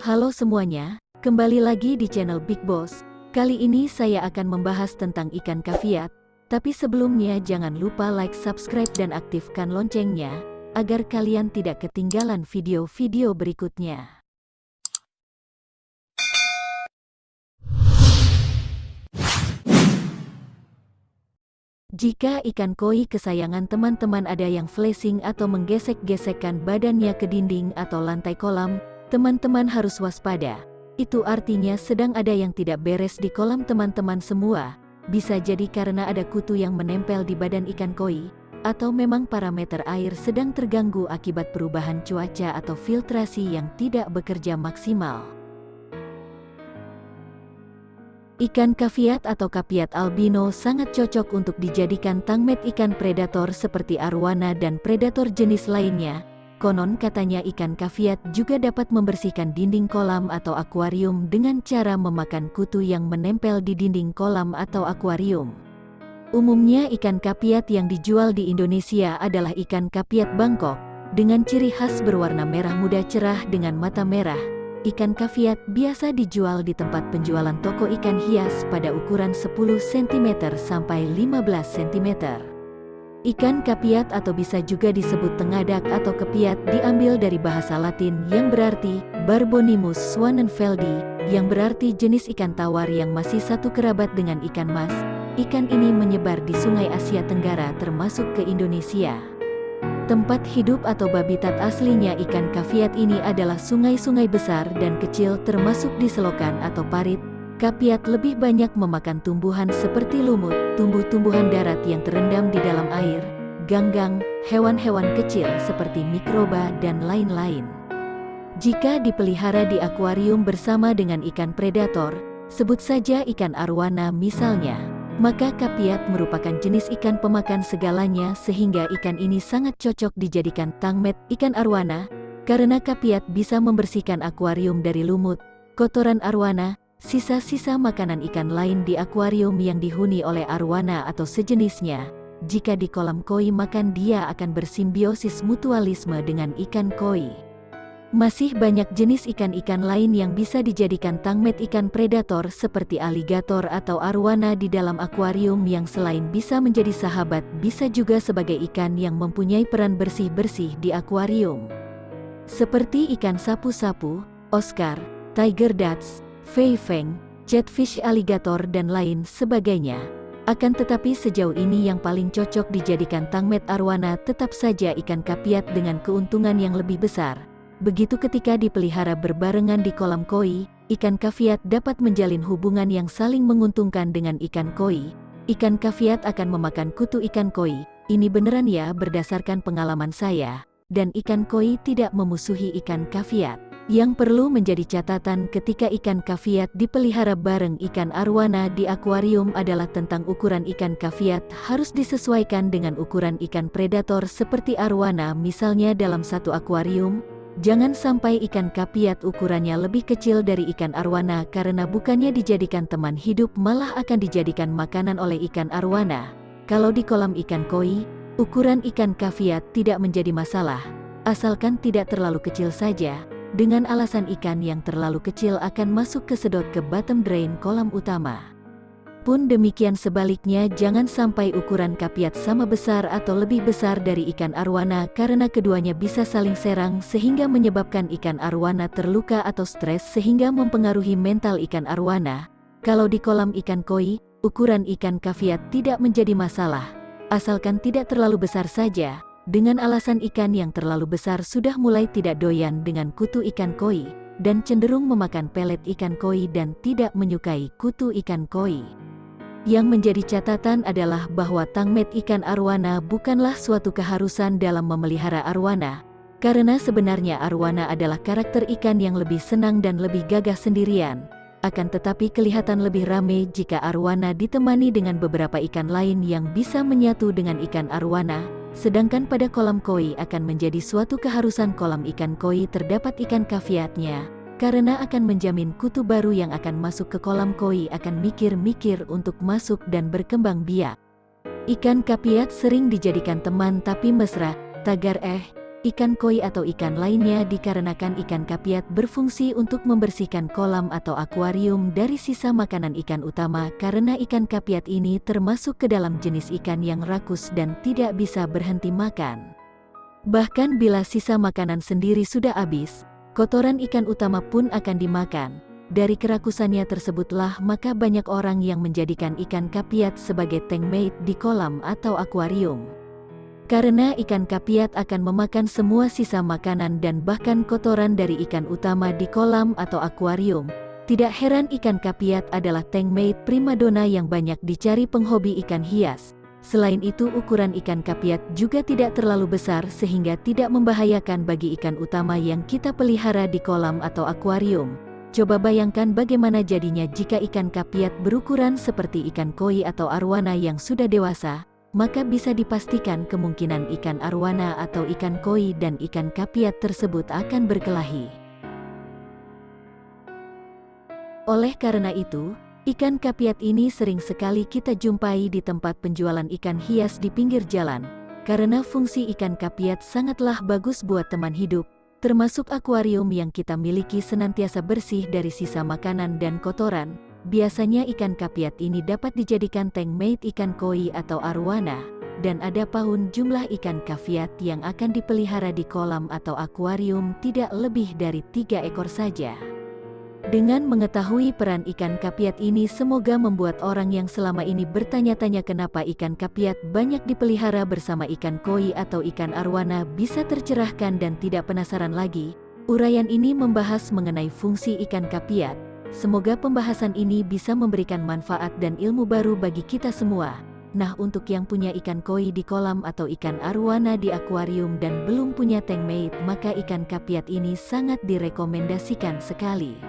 Halo semuanya, kembali lagi di channel Big Boss. Kali ini saya akan membahas tentang ikan kaviat, tapi sebelumnya jangan lupa like, subscribe dan aktifkan loncengnya, agar kalian tidak ketinggalan video-video berikutnya. Jika ikan koi kesayangan teman-teman ada yang flashing atau menggesek-gesekkan badannya ke dinding atau lantai kolam, teman-teman harus waspada. Itu artinya sedang ada yang tidak beres di kolam teman-teman semua. Bisa jadi karena ada kutu yang menempel di badan ikan koi, atau memang parameter air sedang terganggu akibat perubahan cuaca atau filtrasi yang tidak bekerja maksimal. Ikan kaviat atau kapiat albino sangat cocok untuk dijadikan tangmet ikan predator seperti arwana dan predator jenis lainnya. Konon katanya ikan kaviat juga dapat membersihkan dinding kolam atau akuarium dengan cara memakan kutu yang menempel di dinding kolam atau akuarium. Umumnya ikan kapiat yang dijual di Indonesia adalah ikan kapiat Bangkok, dengan ciri khas berwarna merah muda cerah dengan mata merah. Ikan kaviat biasa dijual di tempat penjualan toko ikan hias pada ukuran 10 cm sampai 15 cm. Ikan kapiat atau bisa juga disebut tengadak atau kepiat diambil dari bahasa Latin yang berarti Barbonimus swanenfeldi, yang berarti jenis ikan tawar yang masih satu kerabat dengan ikan mas. Ikan ini menyebar di Sungai Asia Tenggara termasuk ke Indonesia. Tempat hidup atau habitat aslinya ikan kaviat ini adalah sungai-sungai besar dan kecil termasuk di selokan atau parit. Kapiat lebih banyak memakan tumbuhan seperti lumut, tumbuh-tumbuhan darat yang terendam di dalam air, ganggang, hewan-hewan kecil seperti mikroba dan lain-lain. Jika dipelihara di akuarium bersama dengan ikan predator, sebut saja ikan arwana misalnya, maka kapiat merupakan jenis ikan pemakan segalanya sehingga ikan ini sangat cocok dijadikan tangmet ikan arwana, karena kapiat bisa membersihkan akuarium dari lumut, kotoran arwana, sisa-sisa makanan ikan lain di akuarium yang dihuni oleh arwana atau sejenisnya. Jika di kolam koi makan dia akan bersimbiosis mutualisme dengan ikan koi. Masih banyak jenis ikan-ikan lain yang bisa dijadikan tangmet ikan predator seperti aligator atau arwana di dalam akuarium yang selain bisa menjadi sahabat bisa juga sebagai ikan yang mempunyai peran bersih-bersih di akuarium. Seperti ikan sapu-sapu, Oscar, tiger dats, fei feng, catfish alligator dan lain sebagainya. Akan tetapi sejauh ini yang paling cocok dijadikan tangmet arwana tetap saja ikan kapiat dengan keuntungan yang lebih besar. Begitu ketika dipelihara berbarengan di kolam koi, ikan kaviat dapat menjalin hubungan yang saling menguntungkan dengan ikan koi. Ikan kaviat akan memakan kutu ikan koi, ini beneran ya berdasarkan pengalaman saya, dan ikan koi tidak memusuhi ikan kaviat. Yang perlu menjadi catatan ketika ikan kaviat dipelihara bareng ikan arwana di akuarium adalah tentang ukuran ikan kaviat harus disesuaikan dengan ukuran ikan predator seperti arwana misalnya dalam satu akuarium. Jangan sampai ikan kapiat ukurannya lebih kecil dari ikan arwana karena bukannya dijadikan teman hidup malah akan dijadikan makanan oleh ikan arwana. Kalau di kolam ikan koi, ukuran ikan kaviat tidak menjadi masalah, asalkan tidak terlalu kecil saja, dengan alasan ikan yang terlalu kecil akan masuk ke sedot ke bottom drain kolam utama. Pun demikian sebaliknya jangan sampai ukuran kapiat sama besar atau lebih besar dari ikan arwana karena keduanya bisa saling serang sehingga menyebabkan ikan arwana terluka atau stres sehingga mempengaruhi mental ikan arwana. Kalau di kolam ikan koi, ukuran ikan kaviat tidak menjadi masalah, asalkan tidak terlalu besar saja, dengan alasan ikan yang terlalu besar sudah mulai tidak doyan dengan kutu ikan koi, dan cenderung memakan pelet ikan koi dan tidak menyukai kutu ikan koi. Yang menjadi catatan adalah bahwa tangmet ikan arwana bukanlah suatu keharusan dalam memelihara arwana, karena sebenarnya arwana adalah karakter ikan yang lebih senang dan lebih gagah sendirian. Akan tetapi kelihatan lebih ramai jika arwana ditemani dengan beberapa ikan lain yang bisa menyatu dengan ikan arwana, sedangkan pada kolam koi akan menjadi suatu keharusan kolam ikan koi terdapat ikan kaviatnya, karena akan menjamin kutu baru yang akan masuk ke kolam koi akan mikir-mikir untuk masuk dan berkembang biak. Ikan kapiat sering dijadikan teman tapi mesra, tagar ikan koi atau ikan lainnya dikarenakan ikan kapiat berfungsi untuk membersihkan kolam atau akuarium dari sisa makanan ikan utama karena ikan kapiat ini termasuk ke dalam jenis ikan yang rakus dan tidak bisa berhenti makan. Bahkan bila sisa makanan sendiri sudah habis, kotoran ikan utama pun akan dimakan. Dari kerakusannya tersebutlah maka banyak orang yang menjadikan ikan kapiat sebagai tank mate di kolam atau akuarium. Karena ikan kapiat akan memakan semua sisa makanan dan bahkan kotoran dari ikan utama di kolam atau akuarium, tidak heran ikan kapiat adalah tank mate primadona yang banyak dicari penghobi ikan hias. Selain itu ukuran ikan kapiat juga tidak terlalu besar sehingga tidak membahayakan bagi ikan utama yang kita pelihara di kolam atau akuarium. Coba bayangkan bagaimana jadinya jika ikan kapiat berukuran seperti ikan koi atau arwana yang sudah dewasa, maka bisa dipastikan kemungkinan ikan arwana atau ikan koi dan ikan kapiat tersebut akan berkelahi. Oleh karena itu, ikan kapiat ini sering sekali kita jumpai di tempat penjualan ikan hias di pinggir jalan, karena fungsi ikan kapiat sangatlah bagus buat teman hidup, termasuk akuarium yang kita miliki senantiasa bersih dari sisa makanan dan kotoran. Biasanya ikan kapiat ini dapat dijadikan tank mate ikan koi atau arwana, dan ada pun jumlah ikan kapiat yang akan dipelihara di kolam atau akuarium tidak lebih dari 3 ekor saja. Dengan mengetahui peran ikan kapiat ini semoga membuat orang yang selama ini bertanya-tanya kenapa ikan kapiat banyak dipelihara bersama ikan koi atau ikan arwana bisa tercerahkan dan tidak penasaran lagi. Uraian ini membahas mengenai fungsi ikan kapiat. Semoga pembahasan ini bisa memberikan manfaat dan ilmu baru bagi kita semua. Nah, untuk yang punya ikan koi di kolam atau ikan arwana di akuarium dan belum punya tank mate, maka ikan kapiat ini sangat direkomendasikan sekali.